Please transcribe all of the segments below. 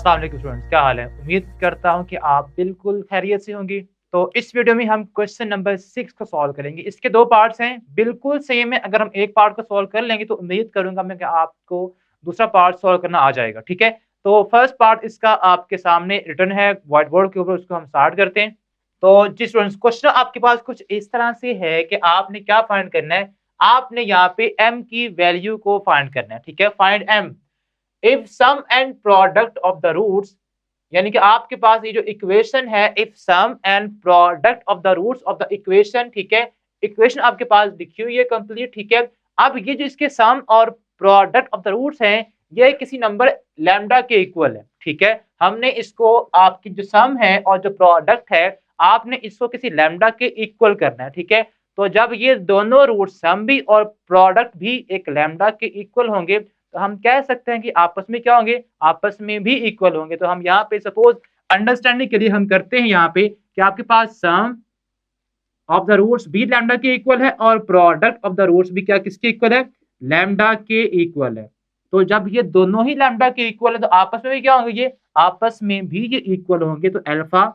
अस्सलाम वालेकुम स्टूडेंट्स, क्या हाल है? उम्मीद करता हूँ कि आप बिल्कुल खैरियत से होंगी। तो इस वीडियो में हम क्वेश्चन नंबर 6 को सॉल्व करेंगे। इसके 2 पार्ट्स हैं, बिल्कुल सेम है। अगर हम एक पार्ट को सॉल्व कर लेंगे तो उम्मीद करूँगा मैं कि आपको दूसरा पार्ट सॉल्व करना आ जाएगा, ठीक है? तो फर्स्ट पार्ट इसका आपके सामने रिटन है व्हाइट बोर्ड के ऊपर, उसको हम स्टार्ट करते हैं। तो जी स्टूडेंट्स, क्वेश्चन आपके पास कुछ इस तरह से है कि आपने क्या फाइंड करना है? आपने यहाँ पे m की वैल्यू को फाइंड करना है, ठीक है? Find m if sum and product of the roots, यानी कि आपके पास ये जो इक्वेशन है, if sum and product of the roots of the equation, ठीक है? इक्वेशन आपके पास लिखी हुई है कंप्लीट, ठीक है? अब ये जो इसके सम और प्रोडक्ट ऑफ द रूट्स हैं, ये किसी नंबर लैम्डा के इक्वल है, ठीक है? हमने इसको, आपकी जो सम है और जो प्रोडक्ट है, आपने इसको किसी लैम्डा के इक्वल करना है, ठीक है? तो जब ये दोनों रूट सम भी और प्रोडक्ट भी एक लैम्डा के इक्वल होंगे तो हम कह सकते हैं कि आपस में क्या होंगे? आपस में भी इक्वल होंगे। तो हम यहाँ पे सपोज अंडरस्टैंडिंग के लिए हम करते हैं यहाँ पे कि आपके पास सम ऑफ द रूट्स भी लैम्डा के इक्वल है और प्रोडक्ट ऑफ द रूट्स भी क्या किसके इक्वल है? लैम्डा के इक्वल है। तो जब ये दोनों ही लैम्डा के इक्वल है तो आपस में भी क्या होंगे? ये आपस में भी ये इक्वल होंगे। तो अल्फा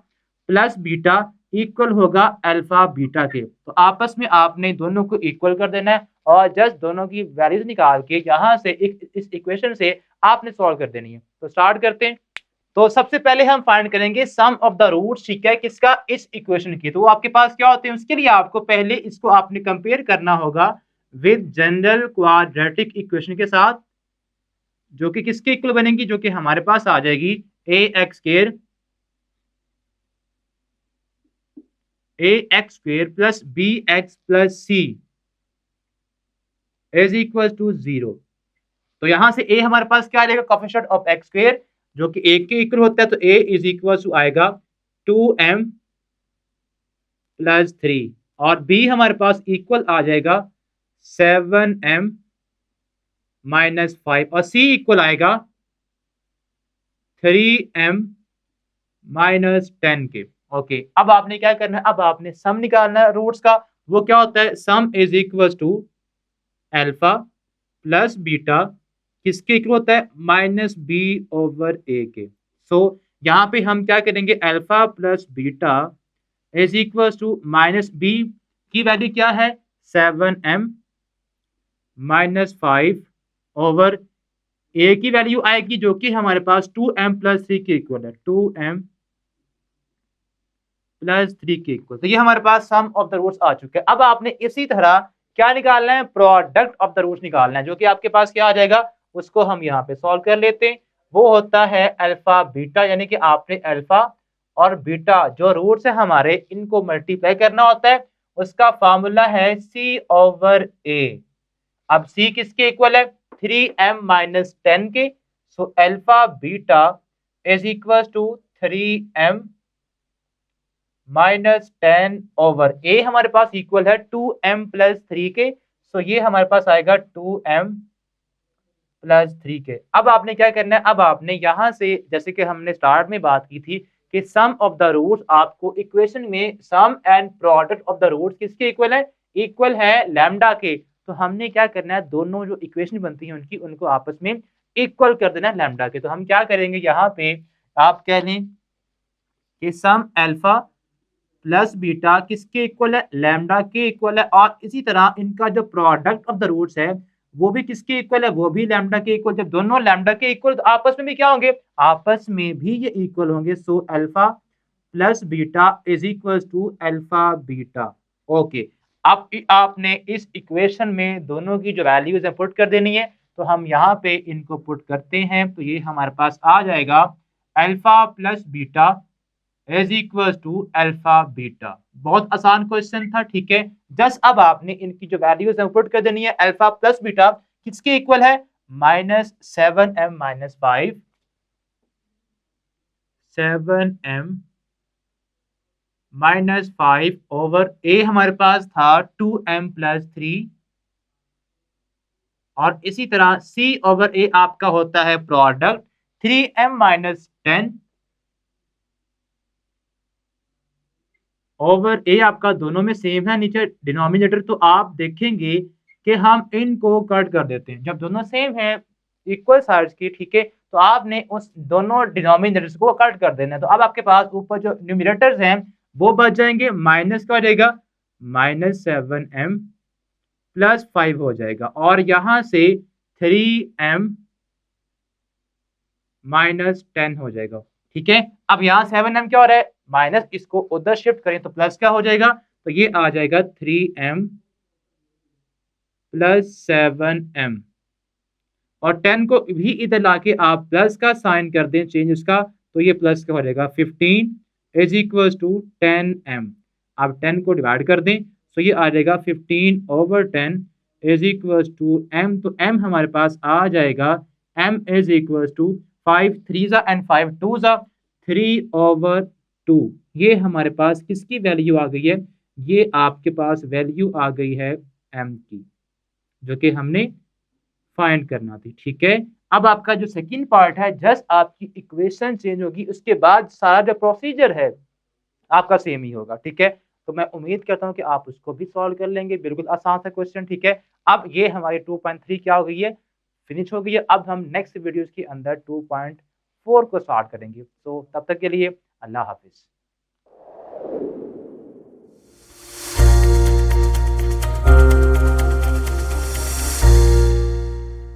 प्लस बीटा इक्वल होगा अल्फा बीटा के। तो आपस में आपने दोनों को इक्वल कर देना है और जस्ट दोनों की वैल्यूज निकाल के यहाँ से इस इक्वेशन से आपने सॉल्व कर देनी है। तो स्टार्ट करते हैं। तो सबसे पहले हम फाइंड करेंगे सम ऑफ द रूट्स, ठीक है? किसका? इस इक्वेशन की। तो आपके पास क्या होते हैं? उसके लिए आपको पहले इसको आपने कंपेयर करना होगा विद जनरल क्वाड्रेटिक इक्वेशन के साथ, जो कि किसके इक्वल बनेगी? जो कि हमारे पास आ जाएगी ax square plus bx plus c is equal to 0। तो यहां से a हमारे पास क्या आ जाएगा? कोएफिशिएंट ऑफ x स्क्वायर, जो कि a के इक्वल होता है। तो a इज इक्वल टू आएगा 2m प्लस 3 और b हमारे पास इक्वल आ जाएगा 7m माइनस 5 और c इक्वल आएगा 3m माइनस 10 के। ओके, अब आपने क्या करना है? अब आपने सम निकालना है रूट्स का। वो क्या होता है? Sum is equal to alpha plus beta किसके इक्वल होता है? माइनस बी ओवर ए के। सो यहाँ पे हम क्या करेंगे? Alpha plus beta is equal to minus B की वैल्यू क्या है? 7m माइनस 5 ओवर ए की वैल्यू आएगी जो कि हमारे पास 2m प्लस 3 के इक्वल है, 2m प्लस 3 के इक्वल। तो ये हमारे पास सम ऑफ द रूट्स आ चुके हैं। अब आपने इसी तरह क्या निकालना है? प्रोडक्ट ऑफ द रूट्स निकालना है, जो कि आपके पास क्या आ जाएगा? उसको हम यहाँ पे सॉल्व कर लेते हैं। वो होता है अल्फा बीटा, यानी कि आपने अल्फा और बीटा जो रूट्स है हमारे, इनको मल्टीप्लाई करना होता है। उसका फॉर्मूला है सी ओवर ए। अब सी किसके इक्वल है? 3m माइनस 10 के। So alpha beta is equal to 3m minus 10 over A हमारे पास इक्वल है 2m प्लस 3 के। सो ये हमारे पास आएगा 2m प्लस 3 के। अब आपने क्या करना है? अब आपने यहां से, जैसे कि हमने स्टार्ट में बात की थी कि सम ऑफ द रूट्स, आपको इक्वेशन में sum and product of the roots किसके इक्वल है? इक्वल है लैम्डा के। तो हमने क्या करना है? दोनों जो इक्वेशन बनती है उनको आपस में इक्वल कर देना है लैम्डा के। तो हम क्या करेंगे? यहाँ पे आप कह लें कि सम अल्फा प्लस बीटा किसके इक्वल है? लैम्डा के इक्वल है। और इसी तरह इनका जो प्रोडक्ट ऑफ द रूट्स है वो भी किसके इक्वल है? वो भी लैम्डा के इक्वल। जब दोनों लैम्डा के इक्वल तो आपस में भी क्या होंगे? आपस में भी ये इक्वल होंगे। So alpha plus beta is equal to alpha beta. Okay, अब आपने इस इक्वेशन में दोनों की जो वैल्यूज है पुट कर देनी है। तो हम यहाँ पे इनको पुट करते हैं। तो ये हमारे पास आ जाएगा alpha plus beta is equal to alpha beta. बहुत आसान क्वेश्चन था, ठीक है? जस्ट अब आपने इनकी जो वैल्यूज है पुट कर देनी है। अल्फा प्लस बीटा किसके इक्वल है? Minus 7m minus 5, 7m minus 5 over A हमारे पास था 2m प्लस 3 और इसी तरह c ओवर ए आपका होता है प्रोडक्ट 3m माइनस 10 ओवर ए आपका दोनों में सेम है नीचे डिनोमिनेटर। तो आप देखेंगे कि हम इनको कट कर देते हैं। जब दोनों सेम है इक्वल साइज की, ठीक है, तो आपने उस दोनों डिनोमिनेटर्स को कट कर देना है। तो अब आपके पास ऊपर जो न्यूमरेटर्स हैं वो बच जाएंगे, माइनस का हो जाएगा -7m प्लस 5 हो जाएगा, और यहां से 3m -10 हो जाएगा। ठीक है, अब यहाँ 7m क्या हो रहा है माइनस, इसको उधर शिफ्ट करें तो प्लस क्या हो जाएगा, तो ये आ जाएगा 3m प्लस 7m, और 10 को भी इधर लाके आप प्लस का साइन कर दें चेंज उसका, तो ये प्लस का हो जाएगा 15 इज इक्वल टू 10m। आप 10 को डिवाइड कर दें तो ये आ जाएगा 15/10 इज इक्वल टू m। तो m हमारे पास आ जाएगा m is equal to 5 3 and 5 2 3/2। ये हमारे पास किसकी वैल्यू आ गई है, ये आपके पास वैल्यू आ गई है m की, जो कि हमने फाइंड करना थी। ठीक है, अब आपका जो सेकंड पार्ट है, जस्ट आपकी इक्वेशन चेंज होगी, उसके बाद सारा जो प्रोसीजर है आपका सेम ही होगा। ठीक है, तो मैं उम्मीद करता हूं कि आप उसको भी सॉल्व कर लेंगे, बिल्कुल आसान सा क्वेश्चन। ठीक है, अब ये हमारी 2.3 क्या हो गई है, फिनिश हो गई है। अब हम नेक्स्ट वीडियोस के अंदर 2.4 को स्टार्ट करेंगे। तो तब तक के लिए अल्लाह हाफिज।